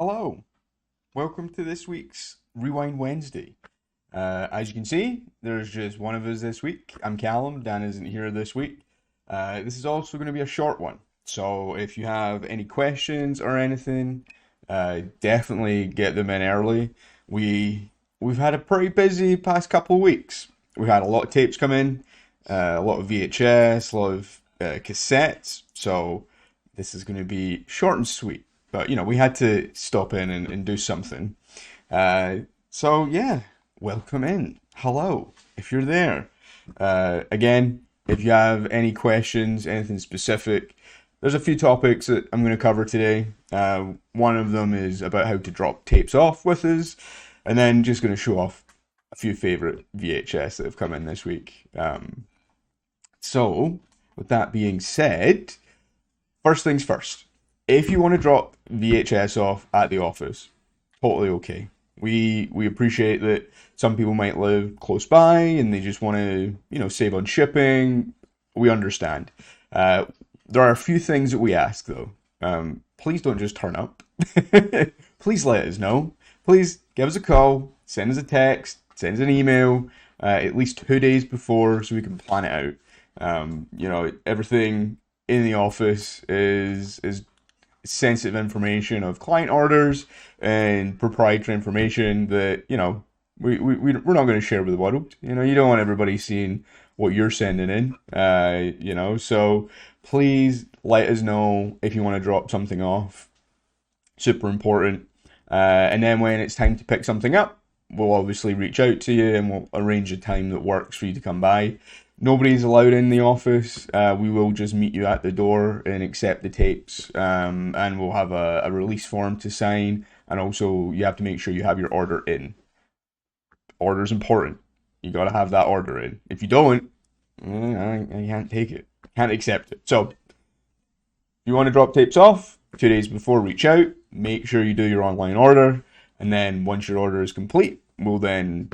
Hello, welcome to this week's Rewind Wednesday. As you can see, there's just one of us this week. I'm Callum. Dan isn't here this week. This is also going to be a short one. So if you have any questions or anything, definitely get them in early. We've had a pretty busy past couple of weeks. We've had a lot of tapes come in, a lot of VHS, a lot of cassettes. So this is going to be short and sweet. But we had to stop in and do something. Uh, so yeah, welcome in. Hello, if you're there. Again, if you have any questions, anything specific, there's a few topics that I'm going to cover today. One of them is about how to drop tapes off with us, and then just going to show off a few favorite VHS that have come in this week. So, with that being said, first things first. If you want to drop VHS off at the office, totally okay. We appreciate that some people might live close by and they just want to, save on shipping. We understand. There are a few things that we ask though. Please don't just turn up. Please let us know. Please give us a call, send us a text, send us an email, at least 2 days before so we can plan it out. Everything in the office is sensitive information of client orders and proprietary information that, we're not going to share with the world. You don't want everybody seeing what you're sending in, so please let us know if you want to drop something off. Super important. And then when it's time to pick something up, we'll obviously reach out to you and we'll arrange a time that works for you to come by. Nobody's allowed in the office. We will just meet you at the door and accept the tapes, and we'll have a release form to sign. And also, you have to make sure you have your order in. Order's important. You got to have that order in. If you don't, I can't take it. Can't accept it. So, if you want to drop tapes off, 2 days before, reach out. Make sure you do your online order. And then once your order is complete, we'll then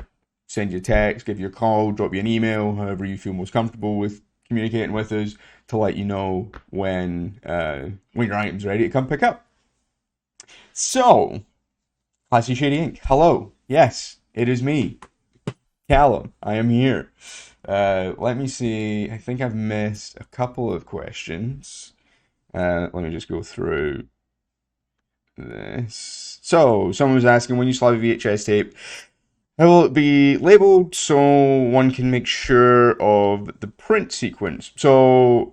send you a text, give you a call, drop you an email, however you feel most comfortable with communicating with us to let you know when your item's ready to come pick up. So, Classy Shady Inc. Hello. Yes, it is me, Callum. I am here. Let me see. I think I've missed a couple of questions. Let me just go through this. So, someone was asking when you still have a VHS tape, how will it be labeled so one can make sure of the print sequence? So,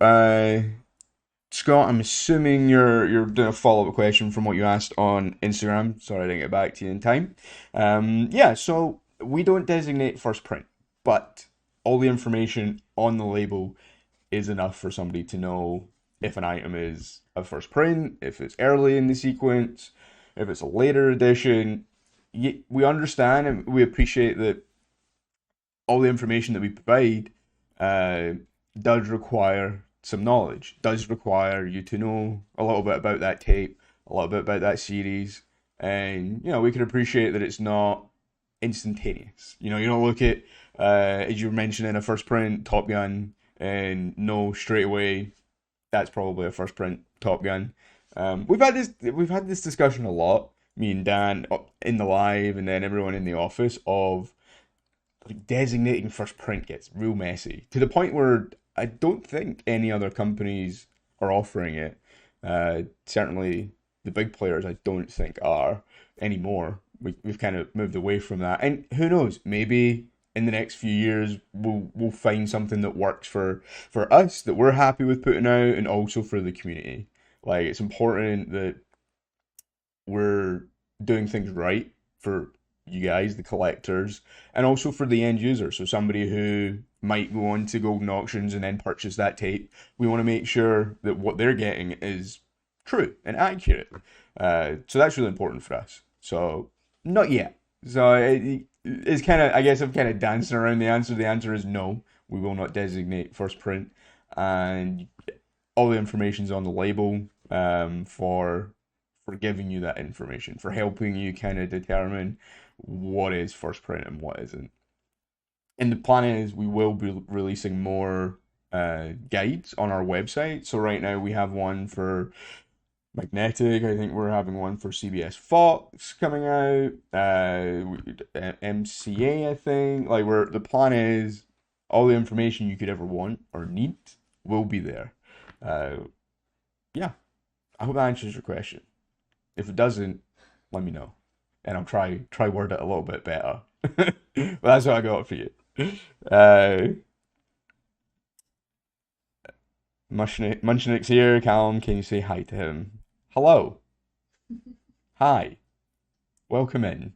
Scott, I'm assuming you're doing a follow-up question from what you asked on Instagram. Sorry I didn't get back to you in time. Yeah, so we don't designate first print, but all the information on the label is enough for somebody to know if an item is a first print, if it's early in the sequence, if it's a later edition. We understand and we appreciate that all the information that we provide does require some knowledge, does require you to know a little bit about that tape, a little bit about that series, and we can appreciate that it's not instantaneous. You don't look at as you were mentioning a first print Top Gun and know straight away that's probably a first print Top Gun. We've had this discussion a lot, me and Dan in the live, and then everyone in the office of like designating first print gets real messy to the point where I don't think any other companies are offering it. Certainly, the big players I don't think are anymore. We've kind of moved away from that, and who knows? Maybe in the next few years we'll find something that works for us that we're happy with putting out, and also for the community. Like it's important that we're doing things right for you guys, the collectors, and also for the end user. So somebody who might go on to Golden Auctions and then purchase that tape, we want to make sure that what they're getting is true and accurate. So that's really important for us. So not yet. So it's kind of, I guess I'm kind of dancing around the answer. The answer is no. We will not designate first print, and all the information's on the label for giving you that information, for helping you kind of determine what is first print and what isn't. And the plan is we will be releasing more guides on our website. So right now we have one for Magnetic, I think we're having one for CBS Fox coming out. MCA, I think. Like, we're the plan is all the information you could ever want or need will be there. Uh, yeah, I hope that answers your question. If it doesn't, let me know, and I'll try word it a little bit better. But that's what I got for you. Uh, Munchnick's here. Callum, can you say hi to him? Hello. Hi. Welcome in.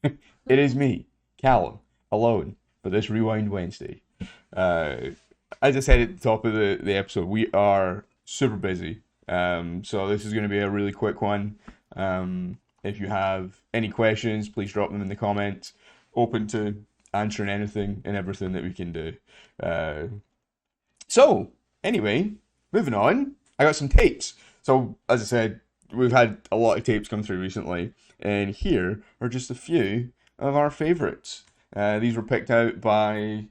It is me, Callum, alone for this Rewind Wednesday. Uh, as I said at the top of the episode, we are super busy. So this is going to be a really quick one. If you have any questions, please drop them in the comments. Open to answering anything and everything that we can do. Uh, so, anyway, moving on. I got some tapes. So, as I said, we've had a lot of tapes come through recently, and here are just a few of our favorites. These were picked out by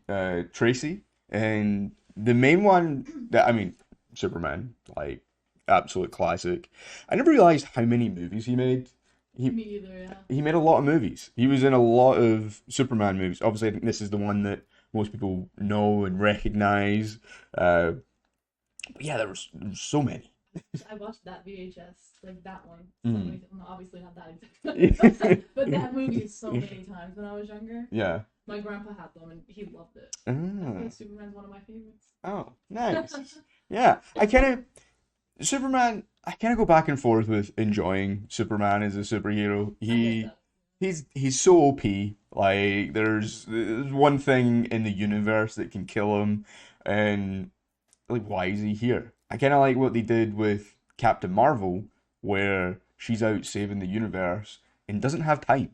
Tracy, and the main one that, I mean, Superman, like, absolute classic. I never realized how many movies he made. He, Me either, yeah. he made a lot of movies. He was in a lot of Superman movies. Obviously, I think this is the one that most people know and recognize. Uh, but yeah, there was so many. I watched that VHS, like that one, so Mm. many, well, obviously not that exact, but that movie so many times when I was younger. Yeah. My grandpa had them and he loved it. I Ah. think Superman's one of my favorites. Oh, nice. Yeah, Superman. I kind of go back and forth with enjoying Superman as a superhero. I get that. He's so OP. Like there's one thing in the universe that can kill him, and like why is he here? I kind of like what they did with Captain Marvel, where she's out saving the universe and doesn't have time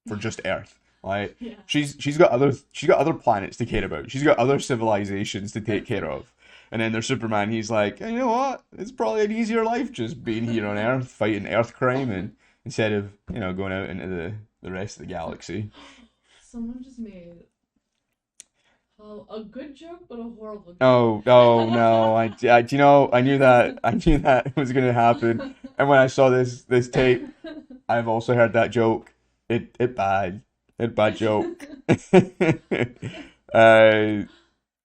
for just Earth. Like Yeah. she's got other planets to care about. She's got other civilizations to take care of. And then there's Superman. He's like, you know what? It's probably an easier life just being here on Earth, fighting Earth crime, and instead of going out into the rest of the galaxy. Someone just made a good joke, but a horrible joke. Oh no! I knew that was gonna happen. And when I saw this tape, I've also heard that joke. It bad. It bad joke. uh,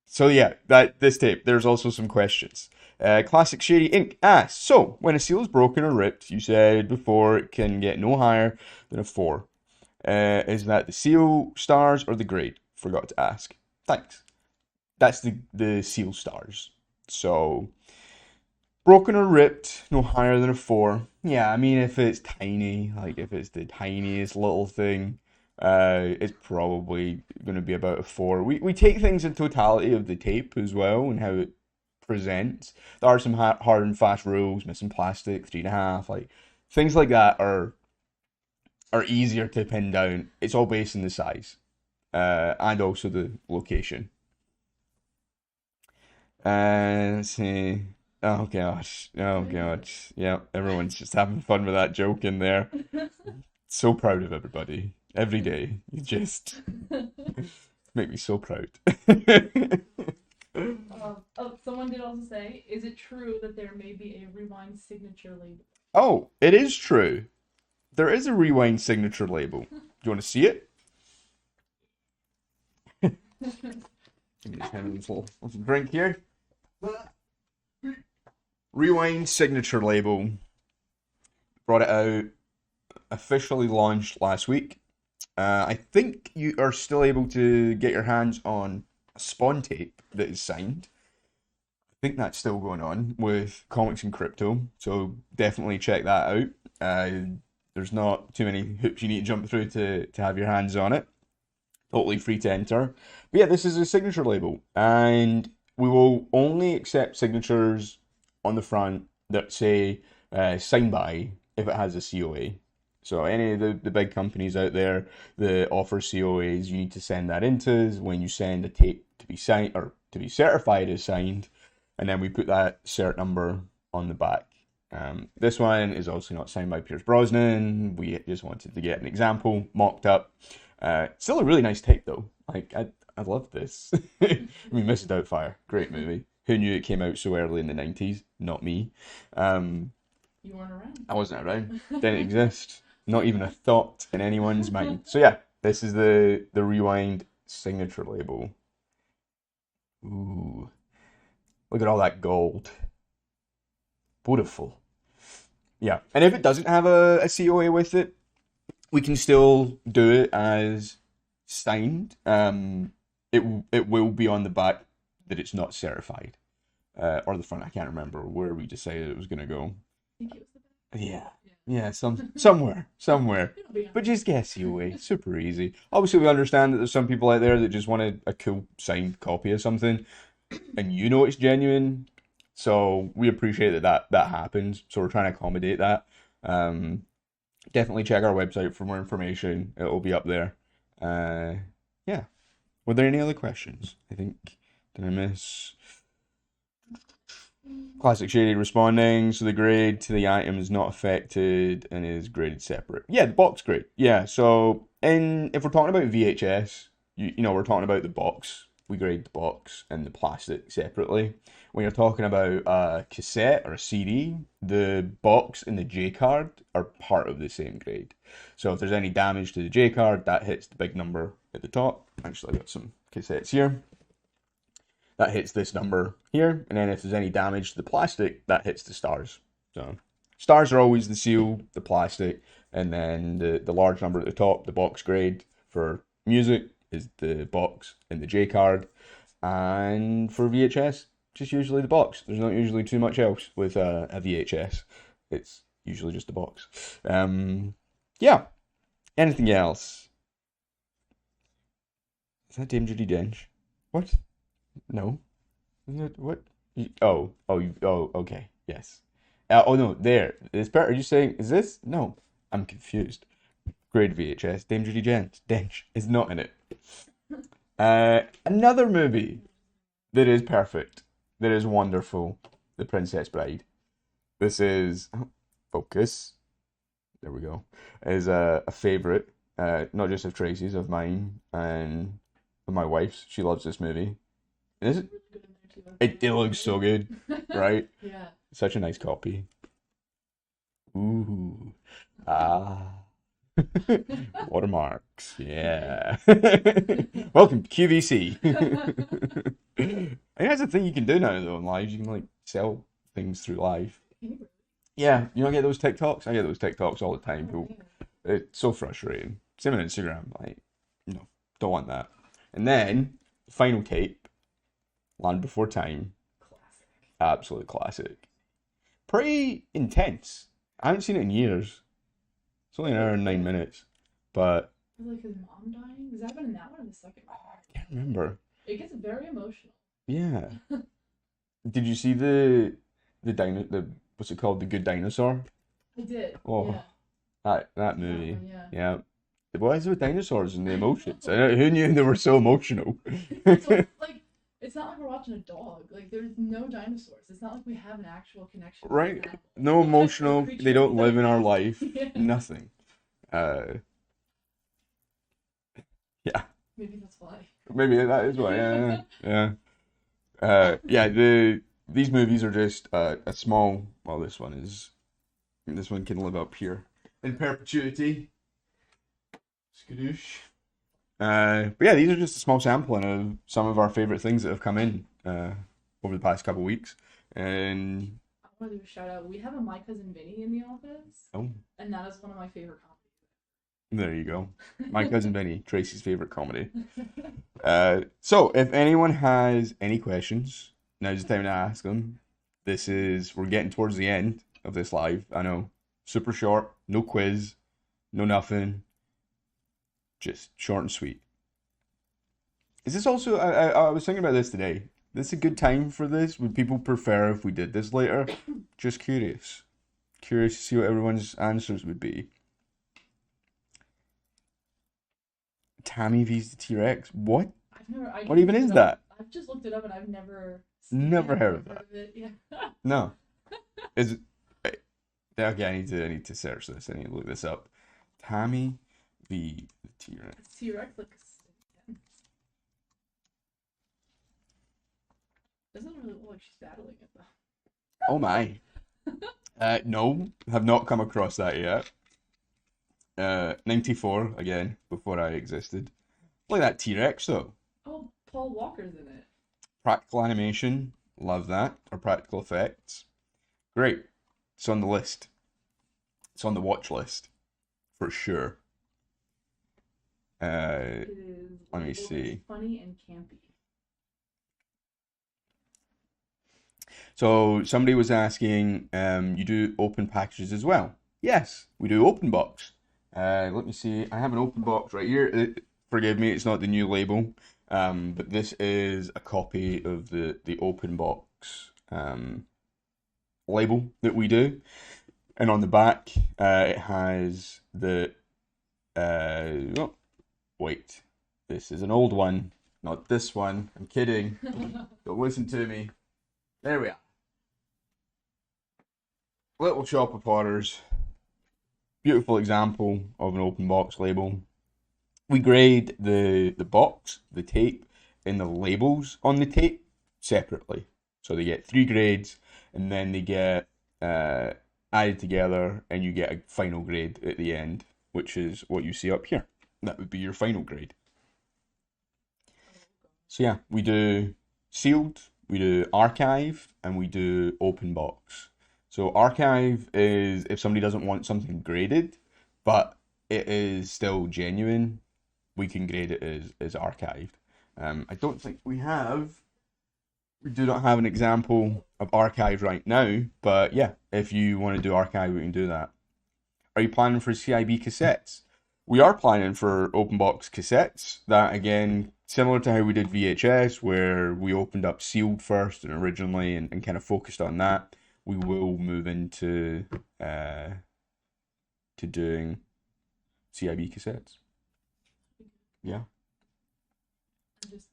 so yeah, that this tape. There's also some questions. Classic Shady Inc. asks, so when a seal is broken or ripped, you said before it can get no higher than a 4. Is that the seal stars or the grade? Forgot to ask. Thanks. That's the seal stars. So broken or ripped, no higher than a 4. Yeah, I mean, if it's tiny, like if it's the tiniest little thing, it's probably going to be about a 4. We take things in totality of the tape as well and how it presents. There are some hard and fast rules, missing plastic, 3.5, like things like that are easier to pin down. It's all based on the size, and also the location. Let's see. Oh gosh. Oh gosh. Yeah, everyone's just having fun with that joke in there. So proud of everybody. Every day. You just make me so proud. Someone did also say, is it true that there may be a Rewind signature label? Oh, it is true. There is a Rewind signature label. Do you want to see it? Give me just have a little drink here. Rewind signature label. Brought it out. Officially launched last week. I think you are still able to get your hands on a Spawn tape that is signed. I think that's still going on with Comics and Crypto, so definitely check that out. There's not too many hoops you need to jump through to have your hands on it. Totally free to enter. But yeah, this is a signature label, and we will only accept signatures on the front that say signed by if it has a COA. So any of the big companies out there that offer COAs, you need to send that into when you send a tape to be signed or to be certified as signed, and then we put that cert number on the back. This one is obviously not signed by Pierce Brosnan. We just wanted to get an example mocked up. Still a really nice tape though. Like I love this. I mean, Mrs. Doubtfire, great movie. Who knew it came out so early in the 90s? Not me. You weren't around. I wasn't around. Didn't exist. Not even a thought in anyone's mind. So yeah, this is the Rewind signature label. Ooh, look at all that gold. Beautiful. Yeah, and if it doesn't have a COA with it, we can still do it as signed. It will be on the back that it's not certified, or the front. I can't remember where we decided it was gonna go. I think it was the back. Yeah, Yeah. yeah, somewhere. It'll be But on. just get COA, super easy. Obviously, we understand that there's some people out there that just want a cool signed copy of something, and you know it's genuine. So we appreciate that happens. So we're trying to accommodate that. Um, Definitely check our website for more information. It'll be up there. Yeah. Were there any other questions? I think, did I miss? Classic Shady responding, so the grade to the item is not affected and is graded separate. Yeah, the box grade. Yeah, so if we're talking about VHS, we're talking about the box. We grade the box and the plastic separately. When you're talking about a cassette or a CD, the box and the J card are part of the same grade. So if there's any damage to the J card, that hits the big number at the top. Actually, I got some cassettes here. That hits this number here, and then if there's any damage to the plastic, that hits the stars. So stars are always the seal, the plastic, and then the large number at the top, the box grade for music is the box and the J card, and for VHS, just usually the box. There's not usually too much else with a VHS. It's usually just the box. Yeah. Anything else? Is that Dame Judi Dench? What? No. Isn't it what? Oh, okay. Yes. Oh no, there. Is part. Are you saying is this? No, I'm confused. Great VHS. Dame Judi Dench is not in it. Another movie that is perfect, that is wonderful, The Princess Bride. This is focus. There we go. Is a favorite, not just of Tracy's, of mine and of my wife's. She loves this movie. Is it? Really good in there too. It looks so good, right? Yeah. Such a nice copy. Ooh. Ah. Watermarks. Yeah. Welcome to QVC. And that's the thing you can do now though in live. You can like sell things through live. Yeah, you don't get those TikToks? I get those TikToks all the time. People, it's so frustrating. Same on Instagram. Like, no, don't want that. And then, final tape, Land Before Time. Classic. Absolute classic. Pretty intense. I haven't seen it in years. It's only an hour and 9 minutes. But Was like his mom dying? Is that been in that one or the second one? I can't remember. It gets very emotional. Yeah. Did you see the what's it called? The Good Dinosaur? I did. Oh, Yeah. that That movie. one, yeah. Yeah. What is it with dinosaurs and the emotions? Who knew they were so emotional? So, like, it's not like we're watching a dog. Like, there's no dinosaurs. It's not like we have an actual connection with Right? an animal. No It's just a emotional. They creature. don't live in our life. Yeah. Nothing. Uh, yeah. Maybe that's why. Maybe that is why. Yeah. Yeah. Yeah. These movies are just a small. Well, this one is. This one can live up here in perpetuity. Skadoosh. But yeah, these are just a small sampling of some of our favorite things that have come in over the past couple weeks. And I want to do a shout out. We have a My Cousin Vinny in the office, oh, and that is one of my favorite comedies. there you go. My Cousin Benny, Tracy's favorite comedy. So if anyone has any questions, now's the time to ask them. We're getting towards the end of this live. I know, super short, no quiz, no nothing, just short and sweet. Is this also? I was thinking about this today. This a good time for this? Would people prefer if we did this later? Just curious. Curious to see what everyone's answers would be. Tammy vs the T-Rex. What? I What just even looked is it up. that? I've just looked it up and I've never seen Never it, heard of that. it. Yeah. No. Is it? Okay, I need to search this. I need to look this up. Tammy v the T-Rex. T-Rex looks intense. Doesn't really look like she's battling it though. Oh my. No, have not come across that yet. 94 again, before I existed. Look at that T-Rex though. Oh, Paul Walker's in it. Practical animation, love that. Or practical effects. Great. It's on the list. It's on the watch list for sure. It is Let me labeled as see. funny and campy. So somebody was asking, you do open packages as well? Yes, we do open box. Let me see. I have an open box right here. Forgive me, it's not the new label, but this is a copy of the open box label that we do, and on the back it has the oh, wait, this is an old one, not this one. I'm kidding. Don't listen to me. There we are. Little Shop of Horrors. Beautiful example of an open box label. We grade the box, the tape, and the labels on the tape separately. So they get three grades, and then they get added together, and you get a final grade at the end, which is what you see up here. That would be your final grade. So yeah, we do sealed, we do archive, and we do open box. So archive is if somebody doesn't want something graded, but it is still genuine, we can grade it as archived. I don't think we do not have an example of archive right now, but yeah, if you want to do archive, we can do that. Are you planning for CIB cassettes? We are planning for open box cassettes. That again, similar to how we did VHS, where we opened up sealed first and originally and kind of focused on that. We will move into to doing CIB cassettes. Yeah, I'm just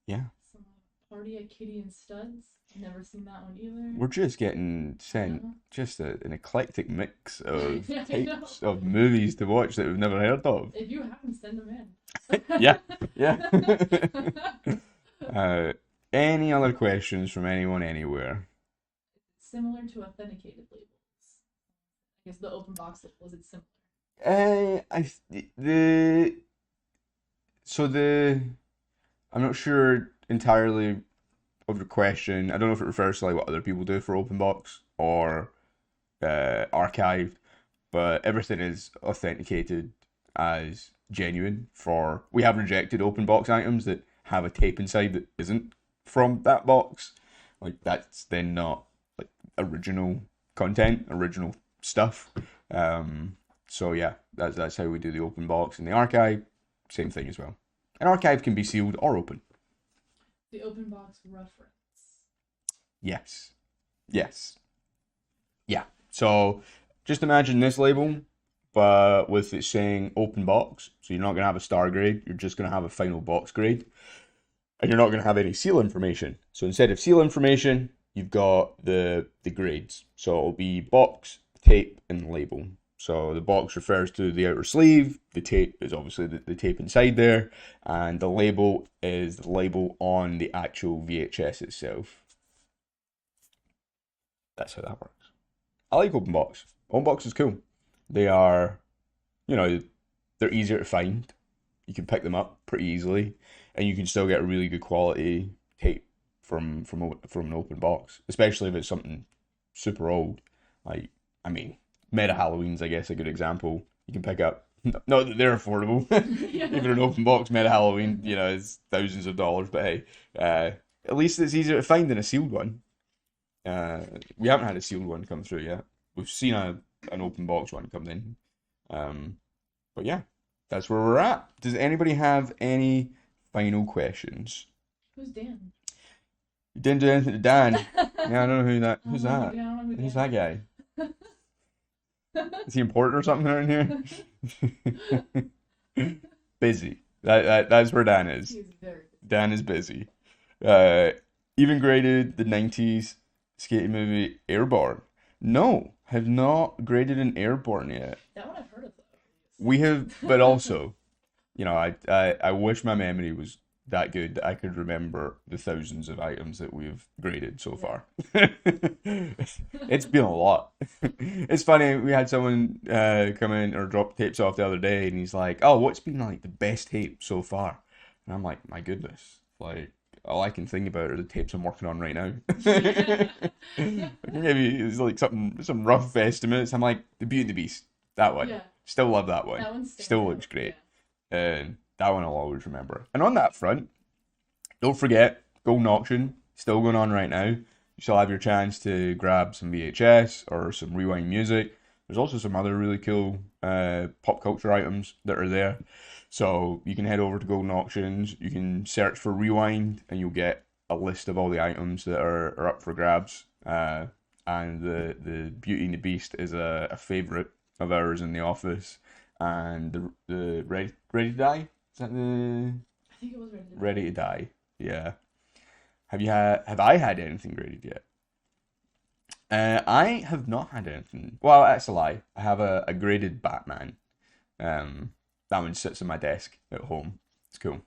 yeah. some Party at Kitty and Studs. Never seen that one either. We're just getting sent No. just an eclectic mix of Yeah, I know. types of movies to watch that we've never heard of. If you haven't, send them in. Yeah, yeah. uh, any other questions from anyone anywhere? Similar to authenticated labels. I guess the open box labels, it's similar. The so the I'm not sure entirely of your question. I don't know if it refers to like what other people do for open box or archived, but everything is authenticated as genuine. For we have rejected open box items that have a tape inside that isn't from that box. Like that's then not like original content, original stuff. So yeah, that's how we do the open box and the archive. Same thing as well. An archive can be sealed or open. The open box reference. Yes. Yes. Yeah. So just imagine this label, but with it saying open box. So you're not going to have a star grade, you're just going to have a final box grade. And you're not going to have any seal information. So instead of seal information, you've got the grades. So it'll be box, tape, and label. So the box refers to the outer sleeve, the tape is obviously the tape inside there, and the label is the label on the actual VHS itself. That's how that works. I like open box. Open box is cool. They are, you know, they're easier to find. You can pick them up pretty easily, and you can still get a really good quality tape from an open box, especially if it's something super old. Like, I mean, Meta Halloween's, I guess, a good example. You can pick up. Not that they're affordable. Yeah. Even an open box Meta Halloween, you know, is thousands of dollars. But hey, at least it's easier to find than a sealed one. We haven't had a sealed one come through yet. We've seen an open box one come in. But yeah, that's where we're at. Does anybody have any final questions? Who's Dan? You didn't do anything to Dan. Yeah, I don't know who that. Who's I that? don't know who Who's Dan that guy? Is he important or something around here? Busy. That's where Dan is. He's very Dan is busy. Even graded the 90s skating movie Airborne. No, have not graded an Airborne yet. that one I've heard of though. We have, but also, you know, I wish my memory was that good that I could remember the thousands of items that we've graded so Yeah. far. It's been a lot. It's funny, we had someone come in or drop tapes off the other day, and he's like, "Oh, what's been like the best tape so far?" And I'm like, "My goodness, like all I can think about are the tapes I'm working on right now." Maybe it's like some rough estimates. I'm like, The Beauty and the Beast, that one. Yeah. Still love that one. That one's Still stands looks out. great. Yeah. And that one I'll always remember. And on that front, don't forget, Golden Auction, still going on right now. You still have your chance to grab some VHS or some Rewind music. There's also some other really cool pop culture items that are there. So you can head over to Golden Auctions, you can search for Rewind, and you'll get a list of all the items that are up for grabs. And the Beauty and the Beast is a favourite of ours in the office. And the Ready to Die? Is that the I think it was Ready to Die. Ready to Die? Yeah. Have I had anything graded yet? I have not had anything. Well, that's a lie. I have a graded Batman. That one sits on my desk at home. It's cool.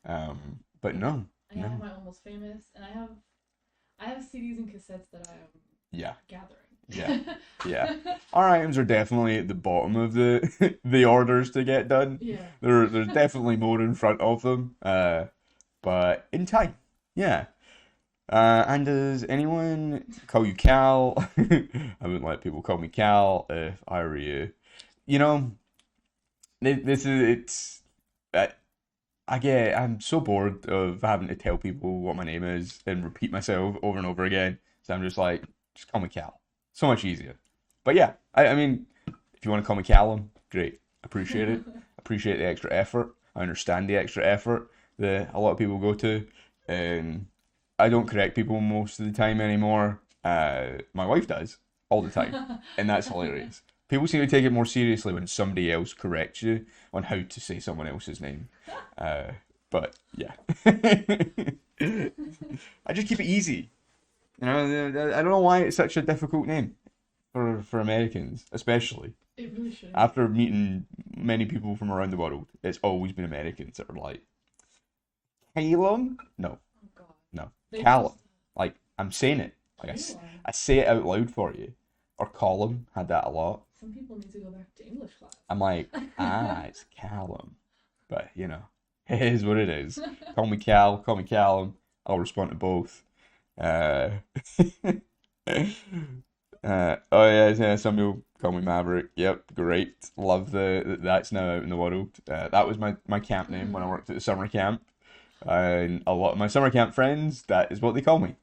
But no, I have no. my Almost Famous, and I have CDs and cassettes that I am Yeah, gathering. yeah, yeah. Our items are definitely at the bottom of the the orders to get done. Yeah. There's definitely more in front of them. But in time. Yeah. And does anyone call you Cal? I wouldn't let people call me Cal if I were you. You know, this is it's. I, I'm so bored of having to tell people what my name is and repeat myself over and over again. So I'm just like, just call me Cal. So much easier. But yeah, I mean, if you want to call me Callum, great. Appreciate it. Appreciate the extra effort. I understand the extra effort that a lot of people go to. And I don't correct people most of the time anymore. My wife does all the time, and that's hilarious. People seem to take it more seriously when somebody else corrects you on how to say someone else's name. Uh, but yeah, I just keep it easy. You know, I don't know why it's such a difficult name for Americans, especially It really should. after meeting many people from around the world. It's always been Americans that are like, Calum? No, Oh God. no, They Callum. just Like I'm saying it. Like Calum. I say it out loud for you. Or Column had that a lot. Some people need to go back to English class. I'm like, it's Callum. But you know, it is what it is. Call me Cal, call me Callum. I'll respond to both. Uh, oh yeah, yeah, some people call me Maverick. Yep, great. Love that's now out in the world. That was my camp name when I worked at the summer camp. And a lot of my summer camp friends, that is what they call me.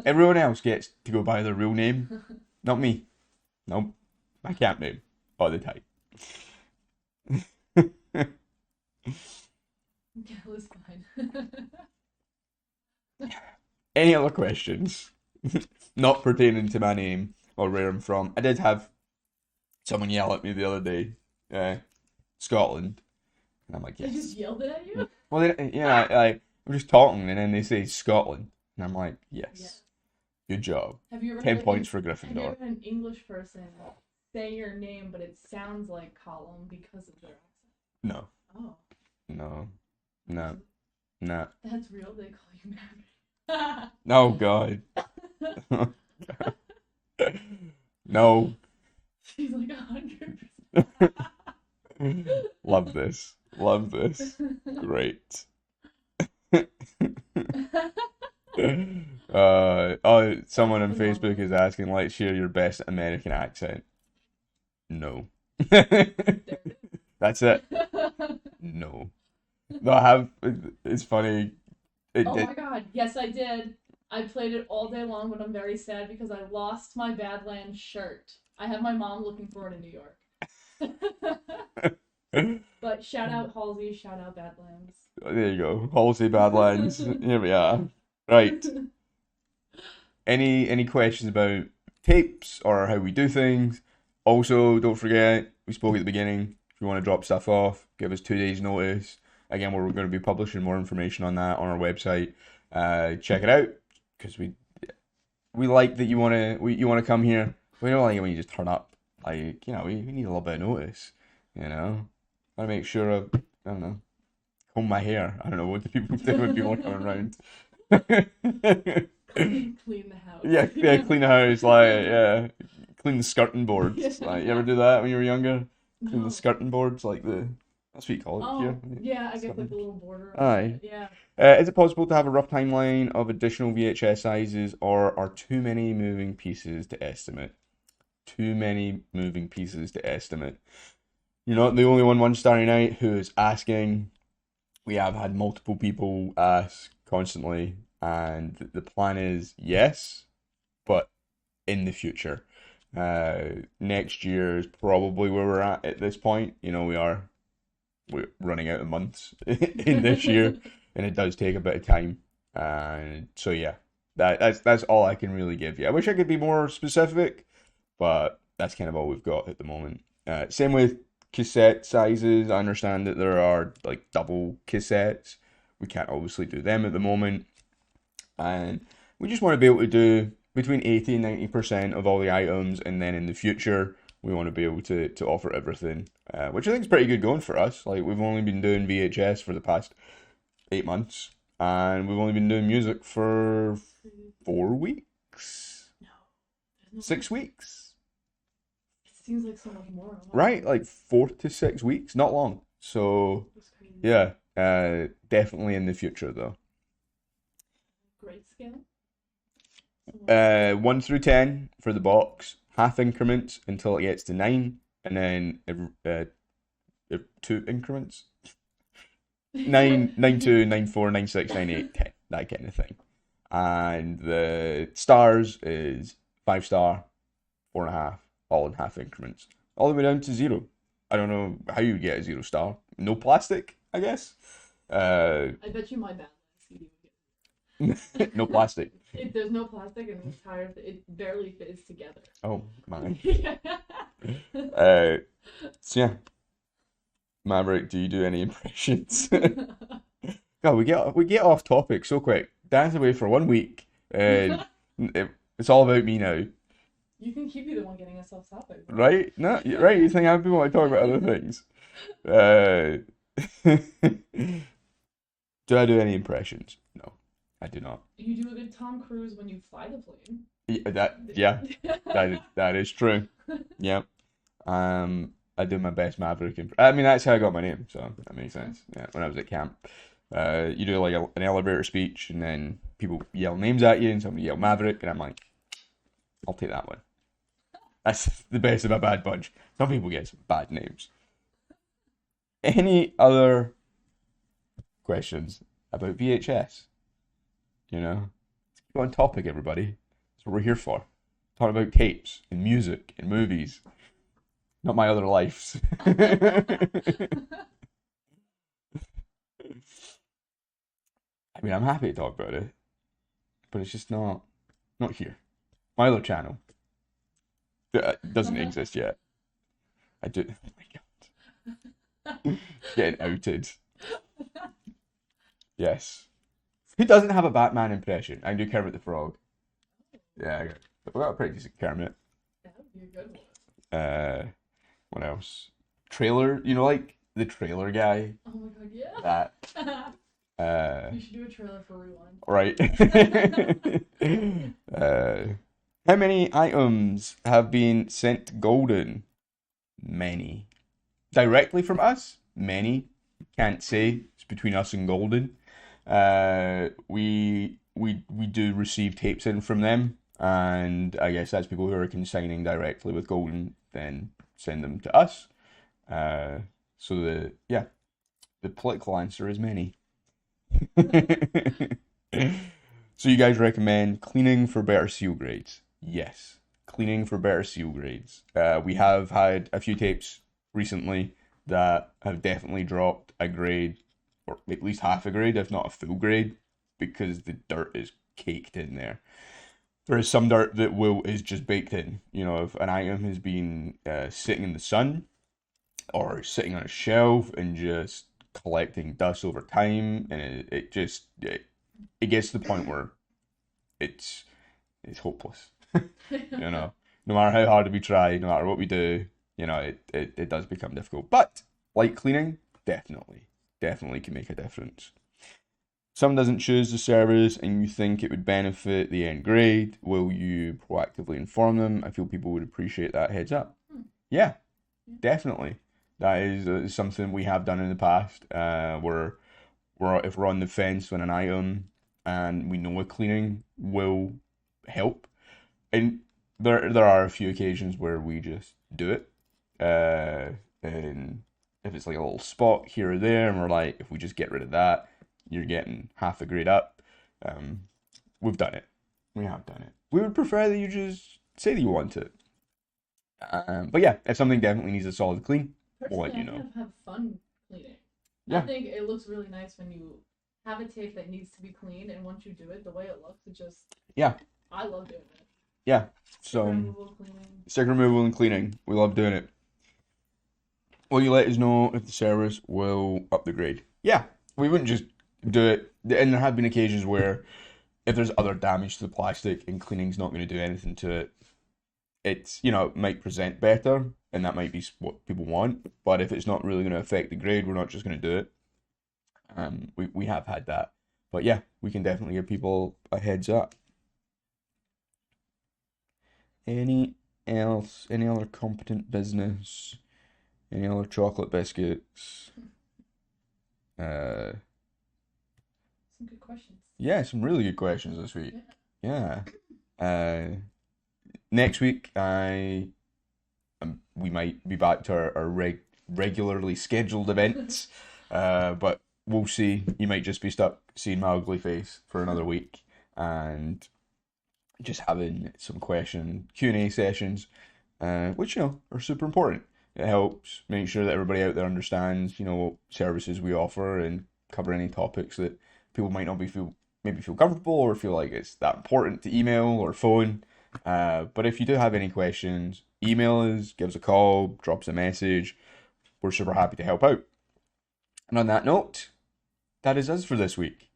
Everyone else gets to go by their real name, not me. Nope, my camp name all the time. Yeah, it was fine. Any other questions? Not pertaining to my name or where I'm from. I did have someone yell at me the other day, Scotland, and I'm like, They just yes. yelled it at you? Well, yeah, I'm just talking, and then they say Scotland, and I'm like, Yeah. yes, good job. Have you ever 10 had points for have you Gryffindor. ever had an English person say your name, but it sounds like Column because of their accent? No, Oh, no, no, no. that's real. They call you Maverick. No, God. No. She's like 100%. Love this. Love this. Great. Someone on Facebook is asking, like, share your best American accent. No. That's it. No. No, I have. It's funny. Oh my God! Yes, I did. I played it all day long, but I'm very sad because I lost my Badlands shirt. I have my mom looking for it in New York. But shout out Halsey, shout out Badlands. There you go. Halsey Badlands. Here we are. Right. Any questions about tapes or how we do things? Also, don't forget, we spoke at the beginning. If you want to drop stuff off, give us 2 days notice. Again, we're going to be publishing more information on that on our website. Check it out because we like that you want to come here. We don't like it when you just turn up. Like, we need a little bit of notice. Want to make sure of, I don't know, comb my hair. I don't know what the people do when people are coming around. Clean the house. Yeah, yeah, clean the house, like yeah, clean the skirting boards. Like you ever do that when you were younger? Clean the No. skirting boards, like that's what you call it Oh, here. yeah, I guess like Skirting. the little border. Aye. Yeah. Is it possible to have a rough timeline of additional VHS sizes, or are too many moving pieces to estimate? Too many moving pieces to estimate. You're not the only one Starry Night who is asking. We have had multiple people ask constantly, and the plan is yes, but in the future. Next year is probably where we're at this point. You know, we're running out of months in this year, and it does take a bit of time. And so yeah, that's all I can really give you. I wish I could be more specific, but that's kind of all we've got at the moment. Same with cassette sizes. I understand that there are like double cassettes. We can't obviously do them at the moment, and we just want to be able to do between 80 and 90% of all the items, and then in the future we want to be able to offer everything, which I think is pretty good going for us. Like we've only been doing VHS for the past 8 months, and we've only been doing music for 4 weeks, No. There's no 6 weeks, It seems like so much more. right? Like 4 to 6 weeks, not long. So That's crazy. yeah, definitely in the future though. Grade scale. 1 through 10 for the box, half increments until it gets to 9, and then 2 increments. 9, 9, 2, 9, 4, 9, 6, 9, 8, 10, that kind of thing. And the stars is 5 star, 4.5, all in half increments, all the way down to 0. I don't know how you get a 0 star. No plastic, I guess. I bet you my Badlands CD would get. No plastic. If there's no plastic and the tires, it barely fits together. Oh my. Yeah. So yeah, Maverick, do you do any impressions? God, we get off topic so quick. Dan's away for 1 week, and it's all about me now, You can keep be the one getting us off topic. right? No, right? You think other people want to talk about other things? Do I do any impressions? No, I do not. You do a good Tom Cruise when you fly the plane. Yeah, that is true. Yeah. I do my best Maverick. I mean, that's how I got my name, so that makes sense. Yeah, when I was at camp, you do like an elevator speech, and then people yell names at you, and somebody yell Maverick, and I'm like, I'll take that one. That's the best of a bad bunch. Some people get some bad names. Any other questions about VHS? You know, let's keep on topic, everybody. That's what we're here for. Talking about tapes and music and movies. Not my other lives. I mean, I'm happy to talk about it, but it's just not here. My other channel doesn't exist yet. I do. Oh my god, getting outed. Yes. Who doesn't have a Batman impression? I do Kermit the Frog. Yeah, we got a pretty decent Kermit. That would be a good one. What else? Trailer, like the trailer guy. Oh my god, yeah. That. You should do a trailer for Rewind. Right. How many items have been sent golden? Many. Directly from us? Many. Can't say. It's between us and Golden. We do receive tapes in from them, and I guess that's people who are consigning directly with Golden, then send them to us. So the political answer is many. So you guys recommend cleaning for better seal grades? Yes, cleaning for better seal grades. We have had a few tapes recently that have definitely dropped a grade, or at least half a grade, if not a full grade, because the dirt is caked in there. There is some dirt that is just baked in. If an item has been sitting in the sun or sitting on a shelf and just collecting dust over time, and it gets to the point where it's hopeless. No matter how hard we try, no matter what we do, it does become difficult. But light cleaning, definitely definitely can make a difference. Someone doesn't choose the service and you think it would benefit the end grade, will you proactively inform them? I feel people would appreciate that heads up. Yeah, definitely. That is something we have done in the past. If we're on the fence on an item and we know a cleaning will help, and there are a few occasions where we just do it. And if it's like a little spot here or there, and we're like, if we just get rid of that, you're getting half a grade up. We've done it. We have done it. We would prefer that you just say that you want it. But yeah, if something definitely needs a solid clean, we'll let you Personally, I know. kind of have fun cleaning. I Yeah, think it looks really nice when you have a tape that needs to be cleaned, and once you do it, the way it looks, it just yeah, I love doing it. yeah. Sticker So removal, cleaning. sticker removal and cleaning, we love doing it. Will you let us know if the service will up the grade? Yeah, we wouldn't just do it. And there have been occasions where if there's other damage to the plastic and cleaning's not going to do anything to it, it's, it might present better and that might be what people want. But if it's not really going to affect the grade, we're not just going to do it. We have had that. But yeah, we can definitely give people a heads up. Any any other competent business? Any other chocolate biscuits? Uh, Some good questions. yeah, some really good questions this week. Yeah. Next week, we might be back to our regularly scheduled events, but we'll see. You might just be stuck seeing my ugly face for another week and just having some Q&A sessions, which are super important. It helps make sure that everybody out there understands, what services we offer and cover any topics that people might not maybe feel comfortable or feel like it's that important to email or phone. But if you do have any questions, email us, give us a call, drop us a message. We're super happy to help out. And on that note, that is us for this week.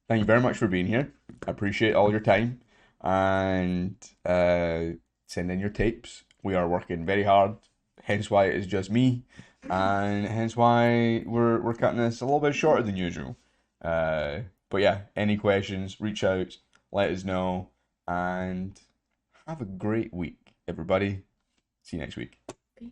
Thank you very much for being here. I appreciate all your time and send in your tapes. We are working very hard, hence why it is just me, and hence why we're cutting this a little bit shorter than usual. But yeah, any questions, reach out, let us know, and have a great week, everybody. See you next week. Peace.